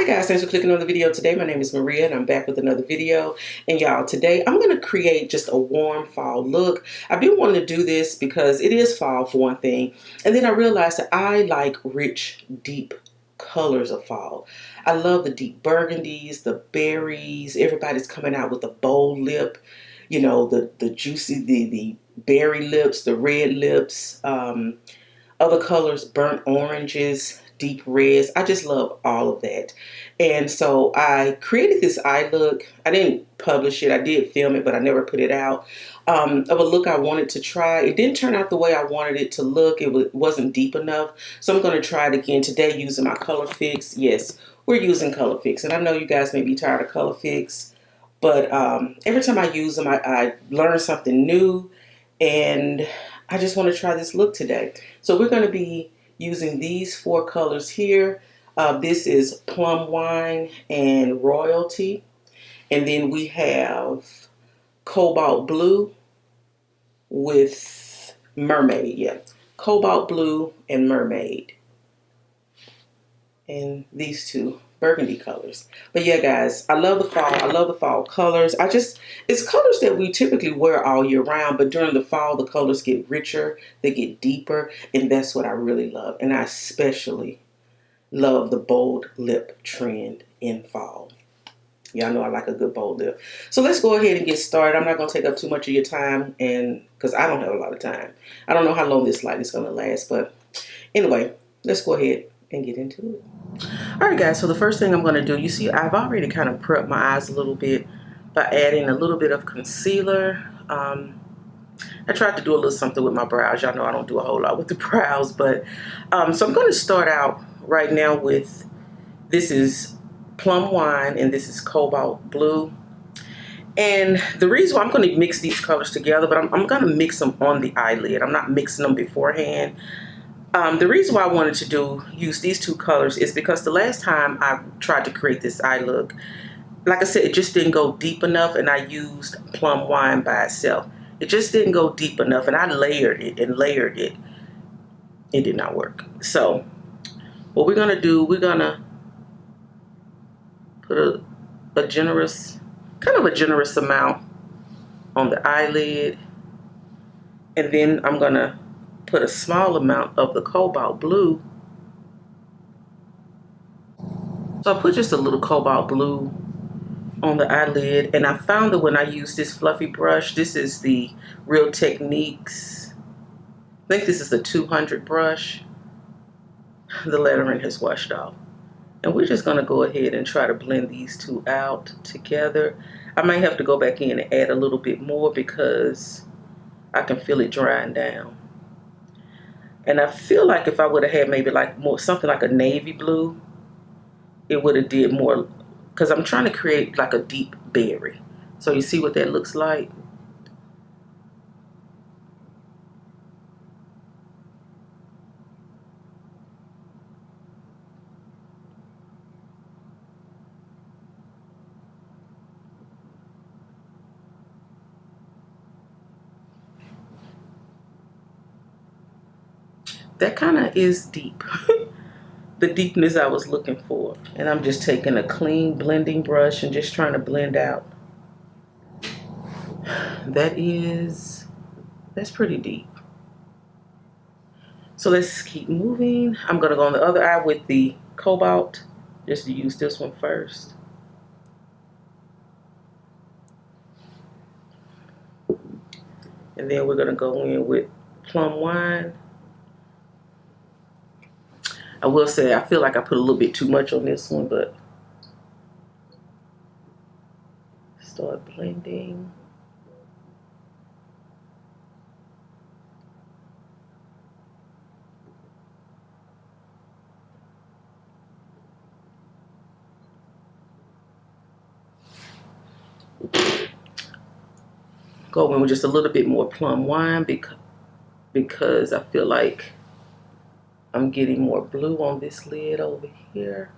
guys, thanks for clicking on the video today. My name is Maria and I'm back with another video. And y'all, today I'm going to create just a warm fall look. I've been wanting to do this because it is fall for one thing. And then I realized that I like rich, deep colors of fall. I love the deep burgundies, the berries. Everybody's coming out with a bold lip. You know, the juicy, the berry lips, the red lips, other colors, burnt oranges, deep reds. I just love all of that. And so I created this eye look. I didn't publish it. I did film it, but I never put it out. Of a look I wanted to try. It didn't turn out the way I wanted it to look. It wasn't deep enough. So I'm going to try it again today using my Colorfix. Yes, we're using Colorfix. And I know you guys may be tired of Colorfix, but every time I use them, I learn something new. And I just want to try this look today. So we're going to be using these four colors here. This is Plum Wine and Royalty. And then we have Cobalt Blue with Mermaid. Yeah, Cobalt Blue and Mermaid. And these two burgundy colors. But yeah, guys, I love the fall. I love the fall colors. It's colors that we typically wear all year round, but during the fall, the colors get richer, they get deeper, and that's what I really love. And I especially love the bold lip trend in fall. Y'all know I like a good bold lip. So let's go ahead and get started. I'm not going to take up too much of your time, and because I don't have a lot of time. I don't know how long this light is going to last, but anyway, let's go ahead and get into it. Alright guys, so the first thing I'm going to do, you see I've already kind of prepped my eyes a little bit by adding a little bit of concealer. I tried to do a little something with my brows. Y'all know I don't do a whole lot with the brows, but so I'm going to start out right now with, this is Plum Wine and this is Cobalt Blue. And the reason why I'm going to mix these colors together, but I'm going to mix them on the eyelid. I'm not mixing them beforehand. The reason why I wanted to use these two colors is because the last time I tried to create this eye look, like I said, it just didn't go deep enough, and I used Plum Wine by itself. It just didn't go deep enough, and I layered it and layered it. It did not work. So what we're going to do, we're going to put a generous, kind of a generous amount on the eyelid, and then I'm going to put a small amount of the Cobalt Blue. So I put just a little Cobalt Blue on the eyelid, and I found that when I use this fluffy brush, this is the Real Techniques, I think this is the 200 brush, the lettering has washed off. And we're just going to go ahead and try to blend these two out together. I might have to go back in and add a little bit more because I can feel it drying down. And I feel like if I would have had maybe like more, something like a navy blue, it would have did more, because I'm trying to create like a deep berry. So you see what that looks like? That kind of is deep. The deepness I was looking for. And I'm just taking a clean blending brush and just trying to blend out. That's pretty deep. So let's keep moving. I'm going to go on the other eye with the Cobalt, just to use this one first. And then we're going to go in with Plum Wine. I will say I feel like I put a little bit too much on this one, but start blending. Go in with just a little bit more Plum Wine because I feel like I'm getting more blue on this lid over here.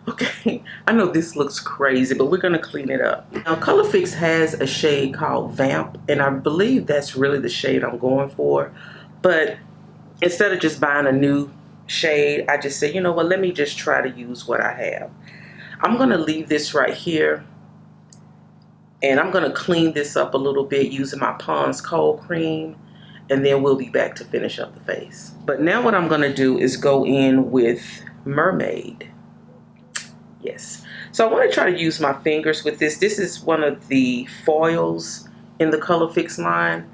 Okay, I know this looks crazy, but we're gonna clean it up. Now, Colorfix has a shade called Vamp, and I believe that's really the shade I'm going for. But instead of just buying a new shade, I just said, you know what, let me just try to use what I have. I'm gonna leave this right here, and I'm gonna clean this up a little bit using my Pond's Cold Cream, and then we'll be back to finish up the face. But now what I'm gonna do is go in with Mermaid. Yes. So I want to try to use my fingers with this. This is one of the foils in the Colorfix line.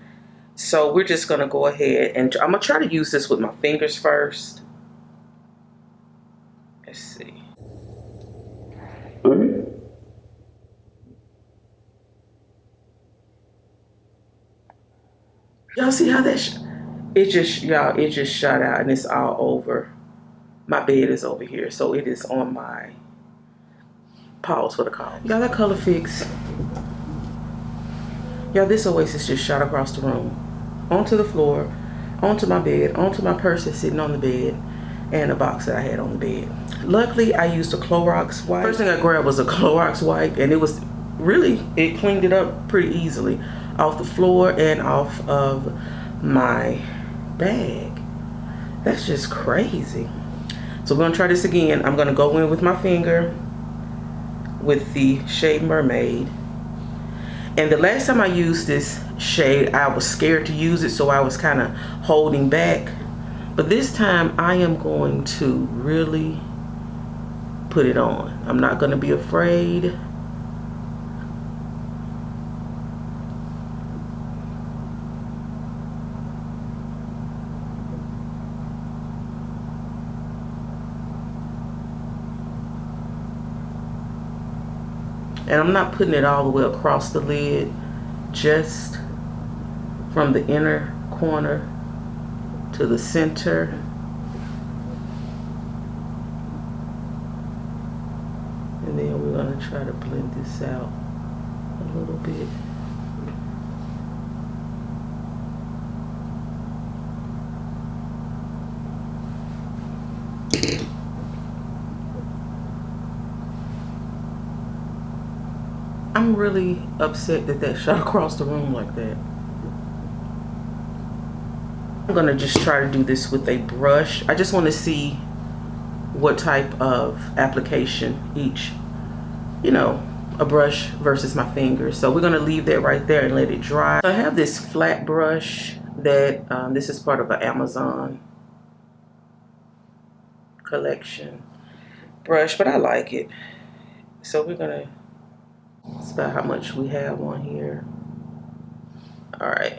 So we're just going to go ahead and I'm going to try to use this with my fingers first. Let's see. Y'all see how that it just shot out, and it's all over. My bed is over here, so it is on my pause for the call. Y'all, that Colorfix. Y'all, this Oasis just shot across the room, onto the floor, onto my bed, onto my purse that's sitting on the bed, and a box that I had on the bed. Luckily, I used a Clorox wipe. First thing I grabbed was a Clorox wipe, and it cleaned it up pretty easily off the floor and off of my bag. That's just crazy. So we're gonna try this again. I'm gonna go in with my finger with the shade Mermaid. And the last time I used this shade, I was scared to use it, so I was kind of holding back. But this time, I am going to really put it on. I'm not going to be afraid. And I'm not putting it all the way across the lid, just from the inner corner to the center. And then we're going to try to blend this out a little bit. I'm really upset that that shot across the room like that. I'm gonna just try to do this with a brush. I just want to see what type of application each, a brush versus my fingers. So we're gonna leave that right there and let it dry. I have this flat brush that, this is part of an Amazon collection brush, but I like it. So we're gonna, it's about how much we have on here. All right.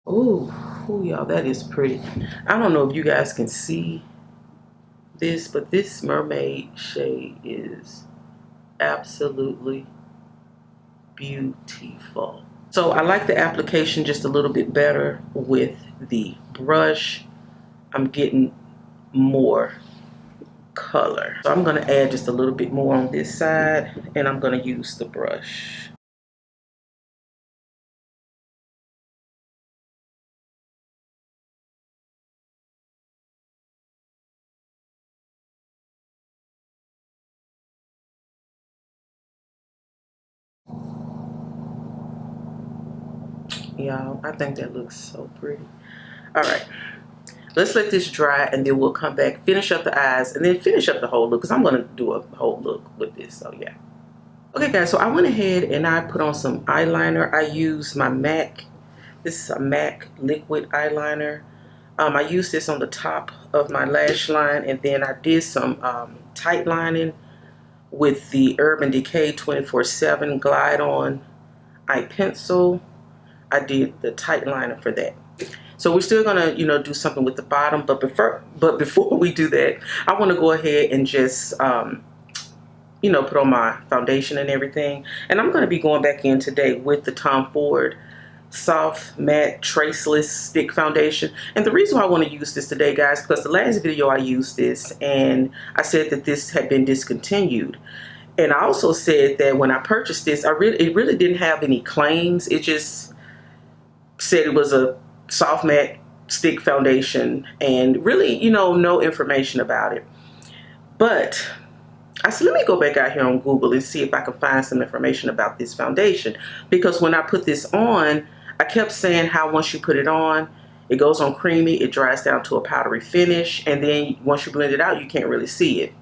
Ooh, y'all, that is pretty. I don't know if you guys can see this, but this Mermaid shade is absolutely beautiful. So I like the application just a little bit better with the brush. I'm getting more color. So I'm gonna add just a little bit more on this side, and I'm gonna use the brush. Y'all, I think that looks so pretty. All right, let's let this dry, and then we'll come back, finish up the eyes, and then finish up the whole look, because I'm gonna do a whole look with this, so yeah. Okay guys, so I went ahead and I put on some eyeliner. I used my MAC, this is a MAC liquid eyeliner. I used this on the top of my lash line, and then I did some tight lining with the Urban Decay 24/7 Glide On eye pencil. I did the tight liner for that. So we're still gonna, do something with the bottom, but before we do that, I want to go ahead and just, put on my foundation and everything. And I'm gonna be going back in today with the Tom Ford soft matte traceless stick foundation. And the reason why I want to use this today, guys, because the last video I used this and I said that this had been discontinued. And I also said that when I purchased this, it really didn't have any claims. It just said it was a soft matte stick foundation and really, you know, no information about it. But I said, let me go back out here on Google and see if I can find some information about this foundation. Because when I put this on, I kept saying how once you put it on, it goes on creamy, it dries down to a powdery finish, and then once you blend it out, you can't really see it.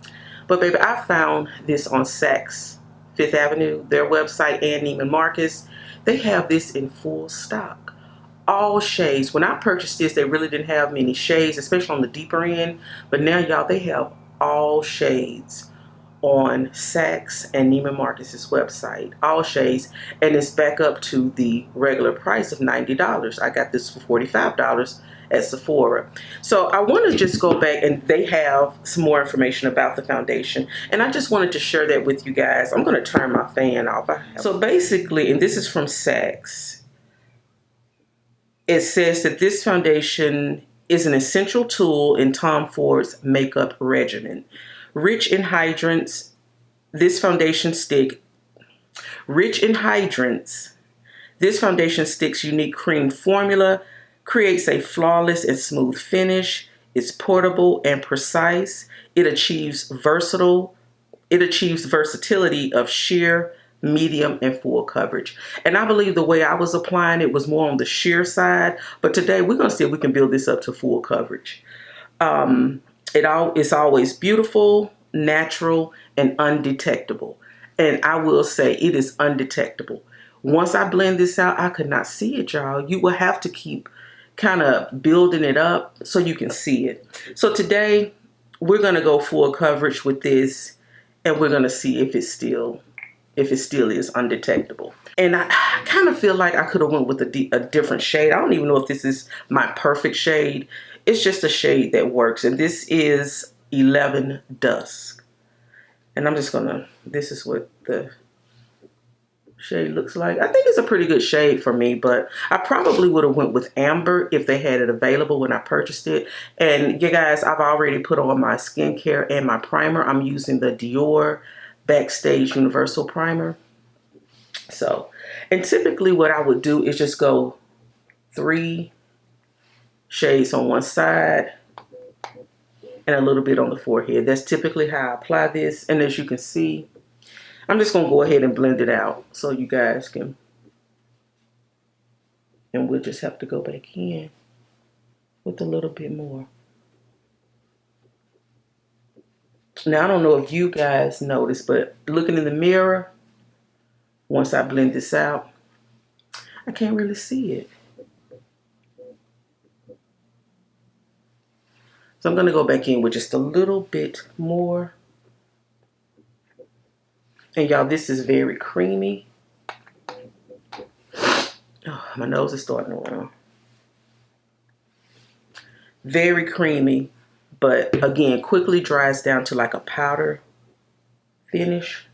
But baby, I found this on Saks Fifth Avenue, their website, and Neiman Marcus. They have this in full stock. All shades. When I purchased this, they really didn't have many shades, especially on the deeper end. But now, y'all, they have all shades on Saks and Neiman Marcus's website. All shades. And it's back up to the regular price of $90. I got this for $45 at Sephora. So I want to just go back, and they have some more information about the foundation. And I just wanted to share that with you guys. I'm going to turn my fan off. So basically, and this is from Saks, it says that this foundation is an essential tool in Tom Ford's makeup regimen. Rich in hydrants, this foundation stick, rich in hydrants, this foundation stick's unique cream formula creates a flawless and smooth finish. It's portable and precise. It achieves versatility of sheer, medium, and full coverage. And I believe the way I was applying it was more on the sheer side, but today we're going to see if we can build this up to full coverage. It's always beautiful, natural, and undetectable. And I will say it is undetectable. Once I blend this out, I could not see it, y'all. You will have to keep kind of building it up so you can see it. So today we're going to go full coverage with this, and we're going to see if it still is undetectable. And I kind of feel like I could have went with a different shade. I don't even know if this is my perfect shade. It's just a shade that works. And this is 11 Dusk. And I'm just gonna, this is what the shade looks like. I think it's a pretty good shade for me, but I probably would have went with Amber if they had it available when I purchased it. And you guys, I've already put on my skincare and my primer. I'm using the Dior Backstage Universal Primer. So, and typically what I would do is just go 3 shades on one side and a little bit on the forehead. That's typically how I apply this. And as you can see, I'm just going to go ahead and blend it out so you guys can, and we'll just have to go back in with a little bit more. Now, I don't know if you guys notice, but looking in the mirror, once I blend this out, I can't really see it. So I'm going to go back in with just a little bit more. And y'all, this is very creamy. Oh, my nose is starting to run. Very creamy, but again, quickly dries down to like a powder finish.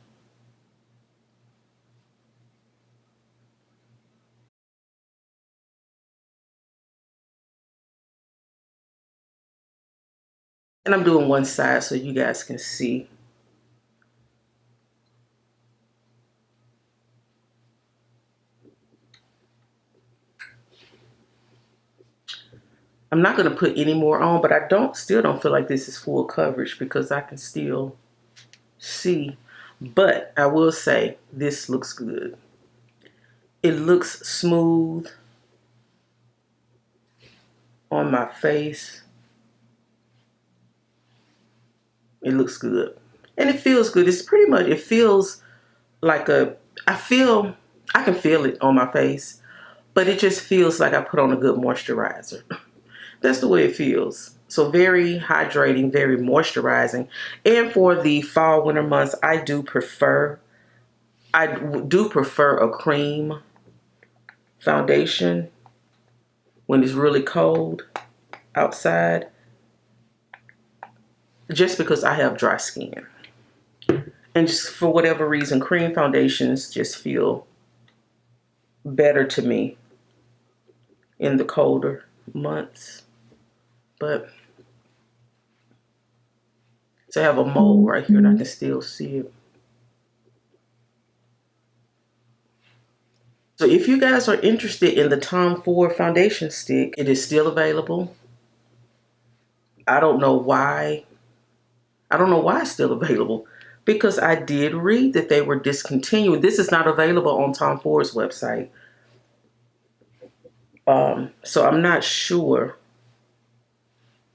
And I'm doing one side so you guys can see. I'm not going to put any more on, but I still don't feel like this is full coverage because I can still see. But I will say this looks good. It looks smooth on my face. It looks good. And it feels good. It's pretty much, it feels like I can feel it on my face, but it just feels like I put on a good moisturizer. That's the way it feels. So very hydrating, very moisturizing. And for the fall, winter months, I do prefer a cream foundation when it's really cold outside, just because I have dry skin. And just for whatever reason, cream foundations just feel better to me in the colder months. But so I have a mole right here and I can still see it. So if you guys are interested in the Tom Ford foundation stick, it is still available. I don't know why. I don't know why it's still available, because I did read that they were discontinued. This is not available on Tom Ford's website. So I'm not sure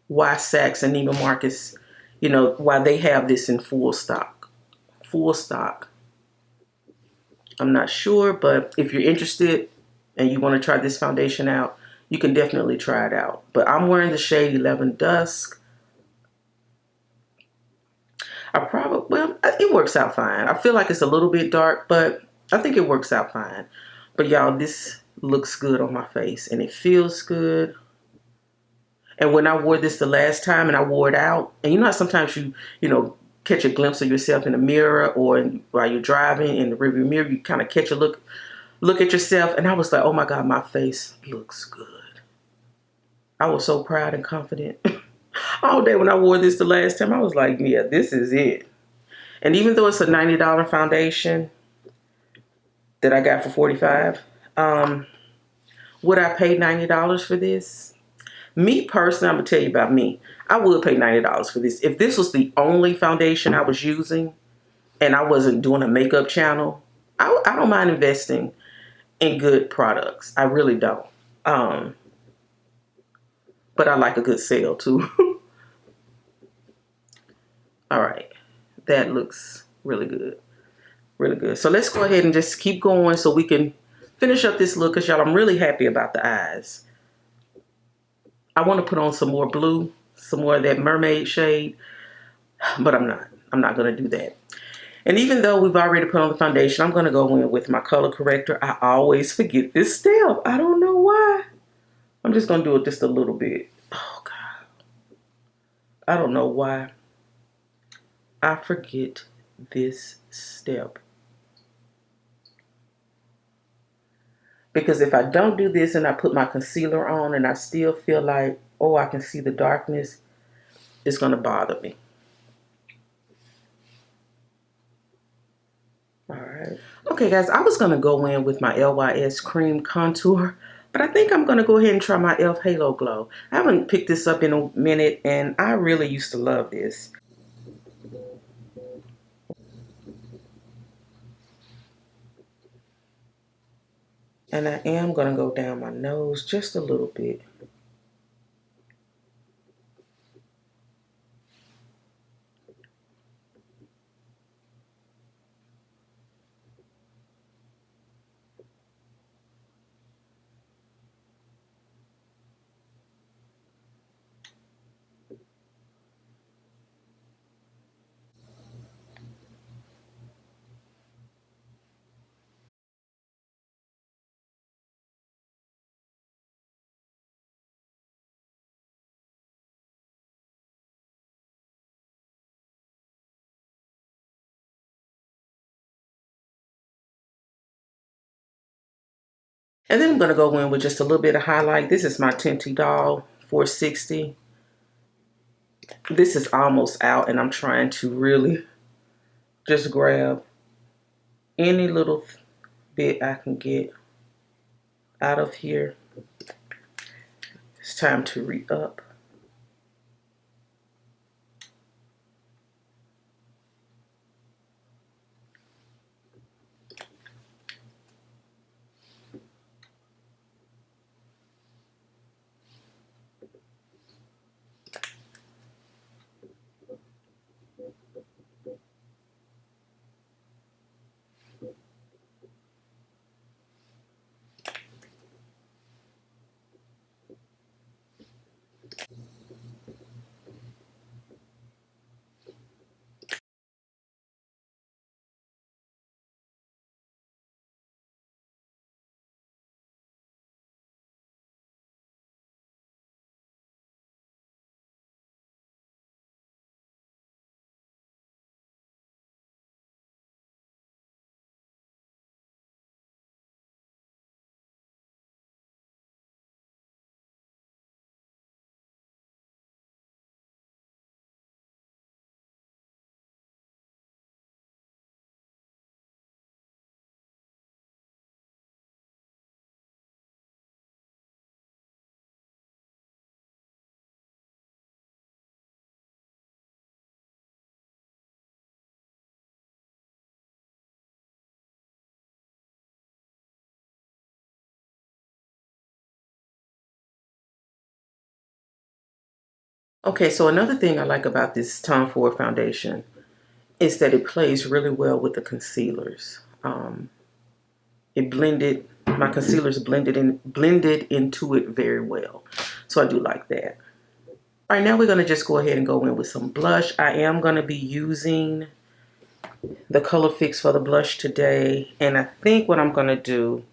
why Saks and Neiman Marcus, why they have this in full stock. Full stock. I'm not sure, but if you're interested and you want to try this foundation out, you can definitely try it out. But I'm wearing the shade 11 Dusk. It works out fine. I feel like it's a little bit dark, but I think it works out fine. But y'all, this looks good on my face and it feels good. And when I wore this the last time and I wore it out, and you know how sometimes you catch a glimpse of yourself in the mirror, or while you're driving in the rearview mirror, you kind of catch a look at yourself, and I was like, oh my God, my face looks good. I was so proud and confident. All day when I wore this the last time, I was like, yeah, this is it. And even though it's a $90 foundation that I got for $45, would I pay $90 for this? Me personally, I'm going to tell you about me. I would pay $90 for this. If this was the only foundation I was using and I wasn't doing a makeup channel, I don't mind investing in good products. I really don't. But I like a good sale too. All right. That looks really good. Really good. So let's go ahead and just keep going so we can finish up this look, because y'all, I'm really happy about the eyes. I want to put on some more blue, some more of that Mermaid shade, but I'm not. I'm not going to do that. And even though we've already put on the foundation, I'm going to go in with my color corrector. I always forget this step. I don't know why. I'm just going to do it just a little bit. Oh, God. I don't know why I forget this step. Because if I don't do this and I put my concealer on and I still feel like, oh, I can see the darkness, it's going to bother me. All right. Okay, guys, I was going to go in with my LYS Cream Contour, but I think I'm going to go ahead and try my e.l.f. Halo Glow. I haven't picked this up in a minute, and I really used to love this. And I am going to go down my nose just a little bit. And then I'm going to go in with just a little bit of highlight. This is my Tinty Doll 460. This is almost out, and I'm trying to really just grab any little bit I can get out of here. It's time to re-up. Okay, so another thing I like about this Tom Ford foundation is that it plays really well with the concealers. It blended, my concealers blended into it very well. So I do like that. All right, now we're gonna just go ahead and go in with some blush. I am gonna be using the Colorfix for the blush today. And I think what I'm gonna do,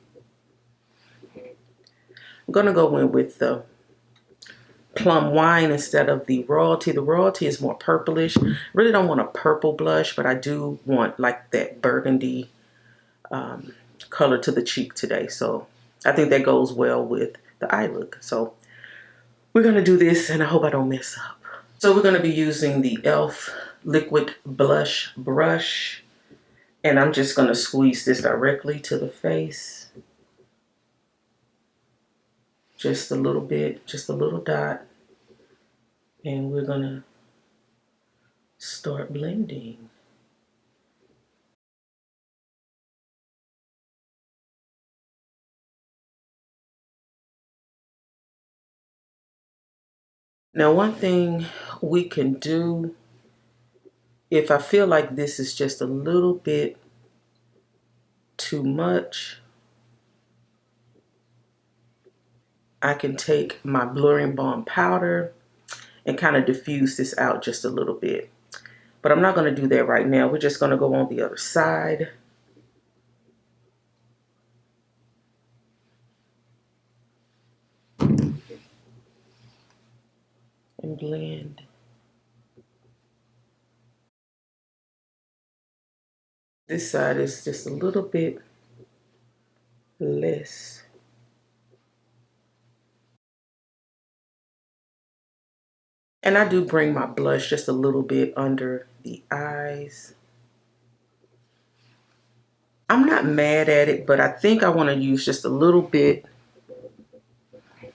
I'm gonna go in with the Plum Wine instead of the Royalty. The Royalty is more purplish. Really don't want a purple blush, but I do want like that burgundy color to the cheek today. So I think that goes well with the eye look. So we're gonna do this and I hope I don't mess up. So we're gonna be using the e.l.f. liquid blush brush and I'm just gonna squeeze this directly to the face. Just a little bit, just a little dot. And we're gonna start blending. Now, one thing we can do, if I feel like this is just a little bit too much, I can take my blurring balm powder and kind of diffuse this out just a little bit. But I'm not going to do that right now. We're just going to go on the other side. And blend. This side is just a little bit less. And I do bring my blush just a little bit under the eyes. I'm not mad at it, but I think I want to use just a little bit.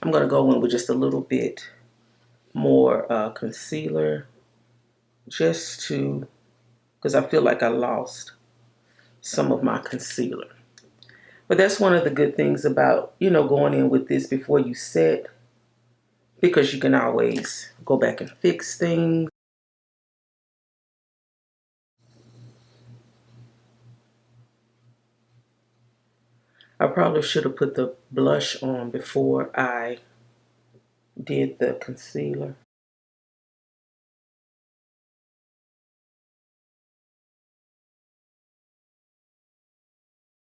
I'm going to go in with just a little bit more concealer just to, because I feel like I lost some of my concealer. But that's one of the good things about, going in with this before you set, because you can always go back and fix things. I probably should have put the blush on before I did the concealer.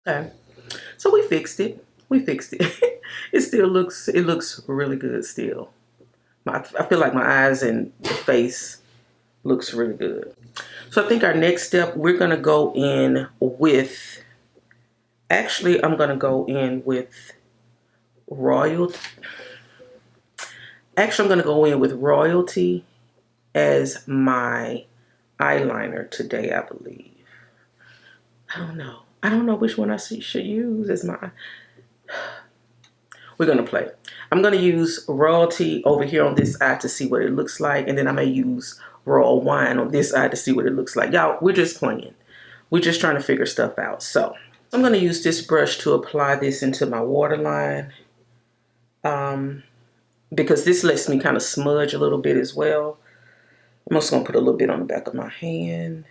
Okay, so we fixed it. We fixed it. It looks really good still. I feel like my eyes and the face looks really good. So I think our next step, we're going to go in with, actually, I'm going to go in with Royalty. Actually, I'm going to go in with Royalty as my eyeliner today, I believe. I don't know. I don't know which one I should use as my, we're going to play. I'm going to use Royalty over here on this eye to see what it looks like. And then I may use Royal Wine on this eye to see what it looks like. Y'all, we're just playing. We're just trying to figure stuff out. So I'm going to use this brush to apply this into my waterline. Because this lets me kind of smudge a little bit as well. I'm also going to put a little bit on the back of my hand.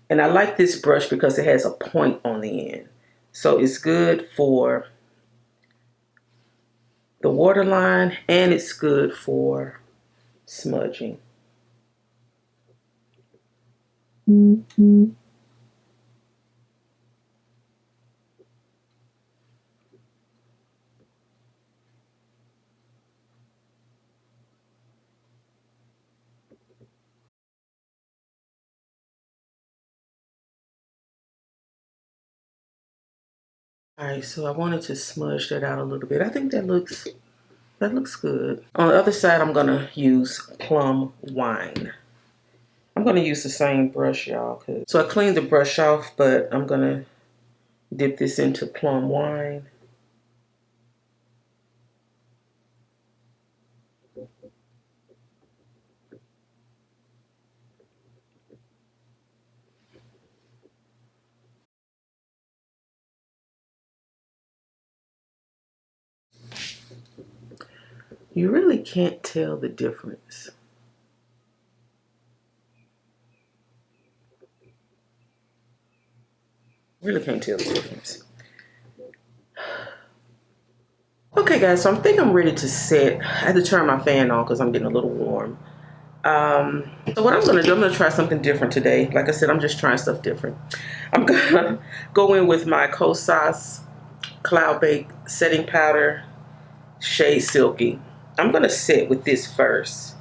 And I like this brush because it has a point on the end. So it's good for the waterline and it's good for smudging. All right, so I wanted to smudge that out a little bit. I think that looks good. On the other side, I'm gonna use Plum Wine. I'm gonna use the same brush, y'all. So I cleaned the brush off, but I'm gonna dip this into Plum Wine. You really can't tell the difference. Really can't tell the difference. Okay, guys, so I think I'm ready to set. I had to turn my fan on because I'm getting a little warm. So what I'm going to do, I'm going to try something different today. Like I said, I'm just trying stuff different. I'm going to go in with my Kosas Cloud Bake Setting Powder, Shade Silky. I'm going to set with this first.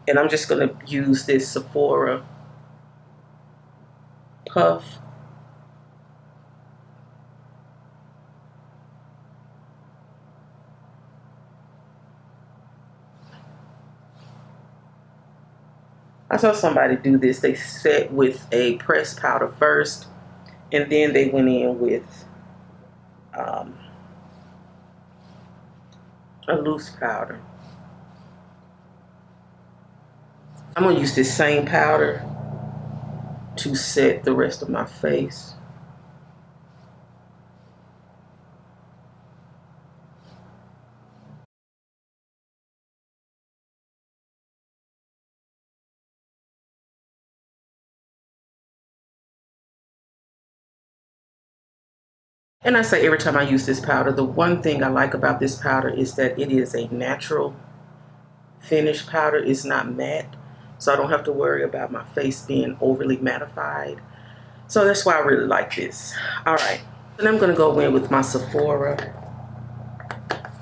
And I'm just going to use this Sephora Puff. I saw somebody do this. They set with a pressed powder first, and then they went in with a loose powder. I'm going to use this same powder to set the rest of my face. And I say every time I use this powder, the one thing I like about this powder is that it is a natural finish powder. It's not matte, so I don't have to worry about my face being overly mattified. So that's why I really like this. All right, and I'm gonna go in with my Sephora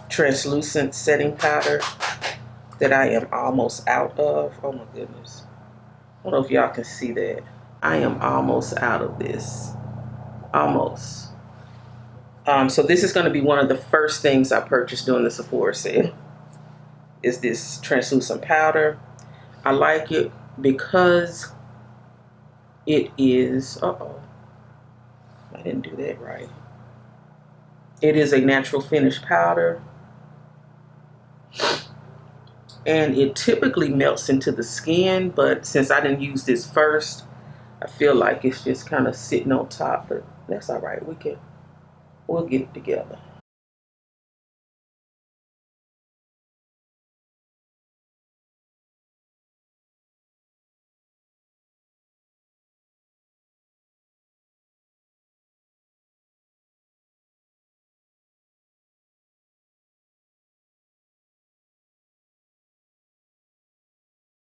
translucent setting powder that I am almost out of. Oh my goodness. I don't know if y'all can see that. I am almost out of this. Almost. So this is going to be one of the first things I purchased during the Sephora sale. Is this translucent powder. I like it because it is, I didn't do that right. It is a natural finish powder. And it typically melts into the skin, but since I didn't use this first, I feel like it's just kind of sitting on top, but that's all right. We'll get it together.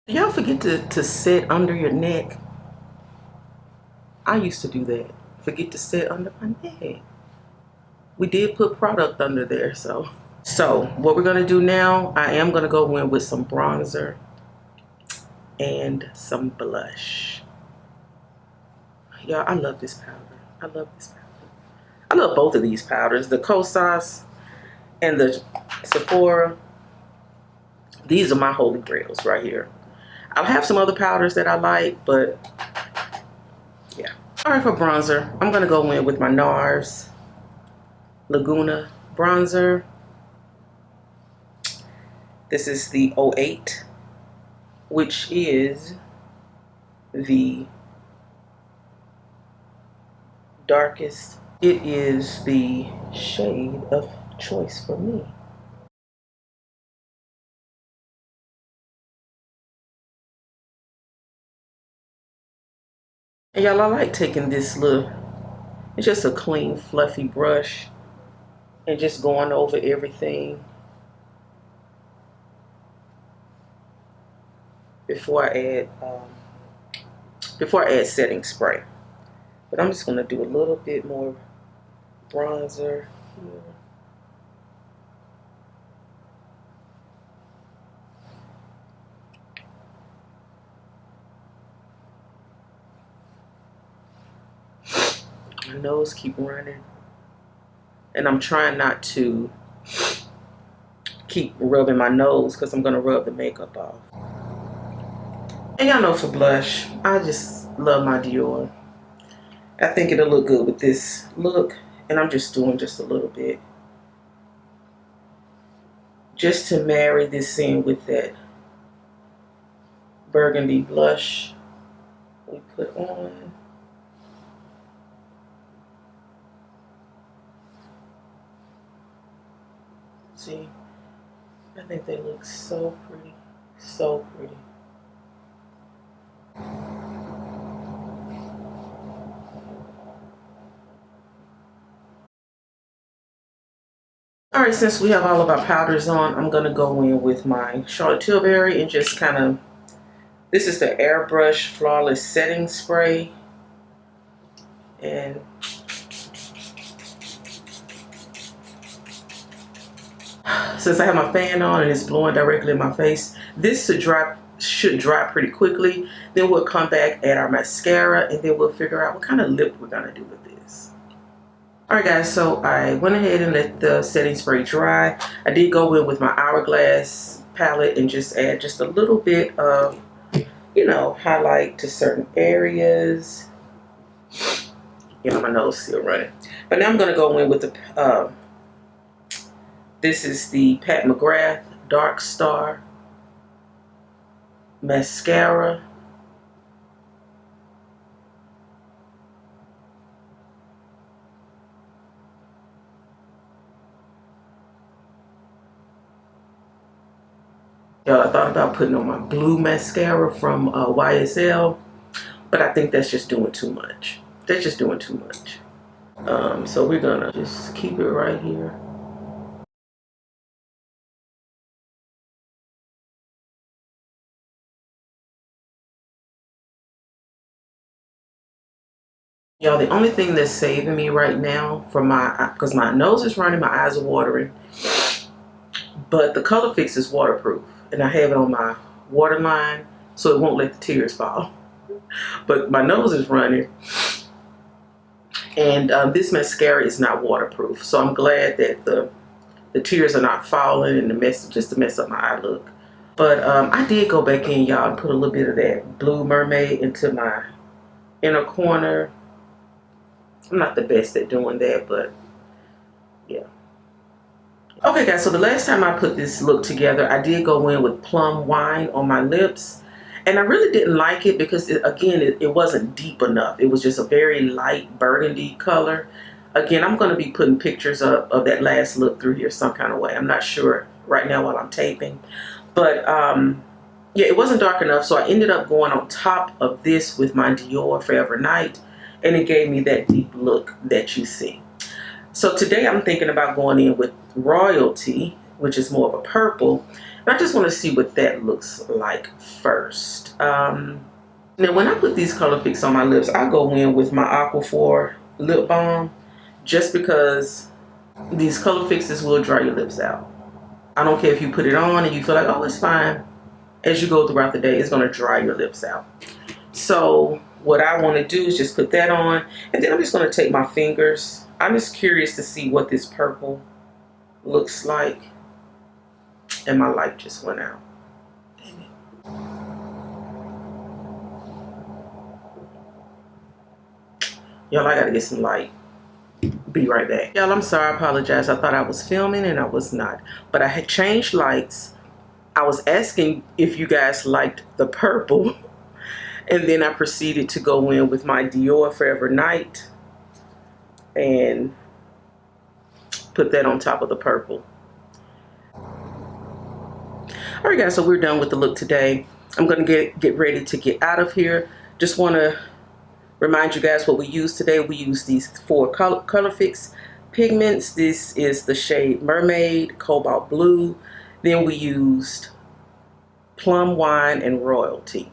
Do y'all forget to set under your neck? I used to do that. Forget to set under my neck. We did put product under there, so. So what we're gonna do now, I am gonna go in with some bronzer and some blush. Y'all, I love this powder. I love this powder. I love both of these powders, the Kosas and the Sephora. These are my holy grails right here. I have some other powders that I like, but yeah. All right, for bronzer, I'm gonna go in with my NARS Laguna bronzer. This is the 08, which is the darkest. It is the shade of choice for me. And y'all, I like taking this little, it's just a clean, fluffy brush and just going over everything before I add setting spray. But I'm just gonna do a little bit more bronzer here. My nose keep running, and I'm trying not to keep rubbing my nose because I'm gonna rub the makeup off. And y'all know, for blush, I just love my Dior. I think it'll look good with this look, and I'm just doing just a little bit just to marry this in with that burgundy blush we put on. See, I think they look so pretty. So pretty. All right, since we have all of our powders on, I'm gonna go in with my Charlotte Tilbury and just kind of, this is the Airbrush Flawless Setting Spray. And since I have my fan on and it's blowing directly in my face, this should dry pretty quickly. Then we'll come back at our mascara and then we'll figure out what kind of lip we're gonna do with this. All right, guys, so I went ahead and let the setting spray dry. I did go in with my Hourglass palette and just add just a little bit of, you know, highlight to certain areas. You know, my nose still running. But now I'm gonna go in with the, this is the Pat McGrath Dark Star mascara. I thought about putting on my blue mascara from YSL, but I think that's just doing too much. That's just doing too much. So we're gonna just keep it right here. Y'all, the only thing that's saving me right now from because my nose is running, my eyes are watering, but the Colorfix is waterproof, and I have it on my waterline, so it won't let the tears fall. But my nose is running, and this mascara is not waterproof, so I'm glad that the tears are not falling and just to mess up my eye look. But I did go back in, y'all, and put a little bit of that blue Mermaid into my inner corner. I'm not the best at doing that, but yeah. Okay, guys, so the last time I put this look together, I did go in with Plum Wine on my lips. And I really didn't like it because, it wasn't deep enough. It was just a very light burgundy color. Again, I'm going to be putting pictures of that last look through here some kind of way. I'm not sure right now while I'm taping. But, yeah, it wasn't dark enough, so I ended up going on top of this with my Dior Forever Night. And it gave me that deep look that you see. So today I'm thinking about going in with Royalty, which is more of a purple. And I just want to see what that looks like first. Now when I put these Colorfix on my lips, I go in with my Aquaphor lip balm just because these Colorfixes will dry your lips out. I don't care if you put it on and you feel like, oh, it's fine. As you go throughout the day, it's going to dry your lips out. So what I want to do is just put that on, and then I'm just going to take my fingers. I'm just curious to see what this purple looks like. And my light just went out. Damn it. Y'all, I gotta get some light. Be right back. Y'all, I'm sorry, I apologize. I thought I was filming and I was not. But I had changed lights. I was asking if you guys liked the purple. And then I proceeded to go in with my Dior Forever Night and put that on top of the purple. All right, guys, so we're done with the look today. I'm going to get ready to get out of here. Just want to remind you guys what we used today. We used these 4 Colorfix pigments. This is the shade Mermaid, Cobalt Blue. Then we used Plum Wine and Royalty.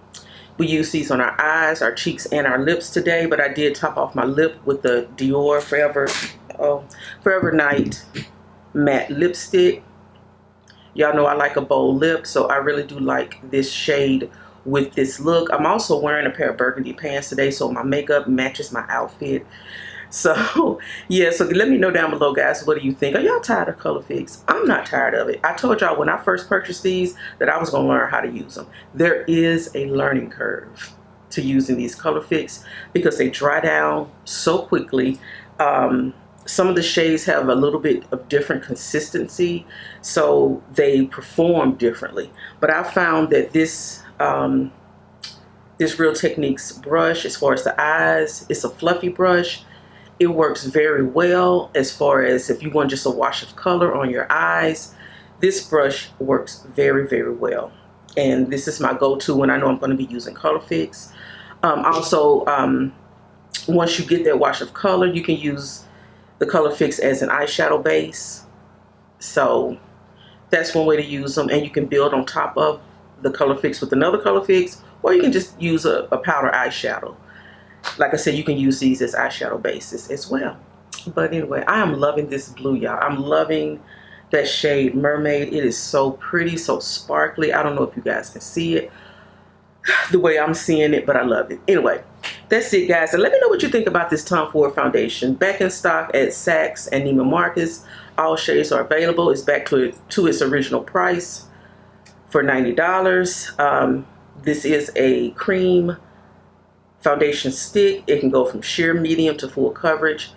We used these on our eyes, our cheeks, and our lips today, but I did top off my lip with the Dior Forever Night matte lipstick. Y'all know I like a bold lip, so I really do like this shade with this look. I'm also wearing a pair of burgundy pants today, so my makeup matches my outfit. So, yeah, so let me know down below, guys, what do you think? Are y'all tired of Colorfix? I'm not tired of it. I told y'all when I first purchased these that I was going to learn how to use them. There is a learning curve to using these Colorfix because they dry down so quickly. Some of the shades have a little bit of different consistency, so they perform differently. But I found that this Real Techniques brush, as far as the eyes, it's a fluffy brush. It works very well as far as if you want just a wash of color on your eyes. This brush works very, very well. And this is my go-to when I know I'm going to be using Colorfix. Also, once you get that wash of color, you can use the Colorfix as an eyeshadow base. So that's one way to use them. And you can build on top of the Colorfix with another Colorfix, or you can just use a powder eyeshadow. Like I said, you can use these as eyeshadow bases as well. But anyway, I am loving this blue, y'all. I'm loving that shade Mermaid. It is so pretty, so sparkly. I don't know if you guys can see it the way I'm seeing it, but I love it. Anyway, that's it, guys. And let me know what you think about this Tom Ford foundation. Back in stock at Saks and Neiman Marcus. All shades are available. It's back to its original price for $90. This is a cream foundation stick. It can go from sheer medium to full coverage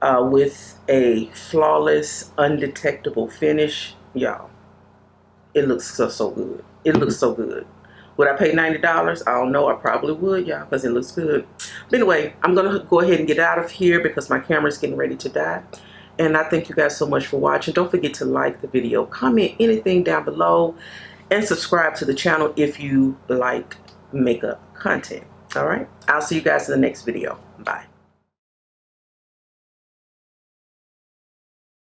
with a flawless, undetectable finish. Y'all, it looks so good. It looks so good. Would I pay $90? I don't know. I probably would, y'all, because it looks good. But anyway, I'm going to go ahead and get out of here because my camera's getting ready to die. And I thank you guys so much for watching. Don't forget to like the video, comment anything down below, and subscribe to the channel if you like makeup content. All right? I'll see you guys in the next video. Bye.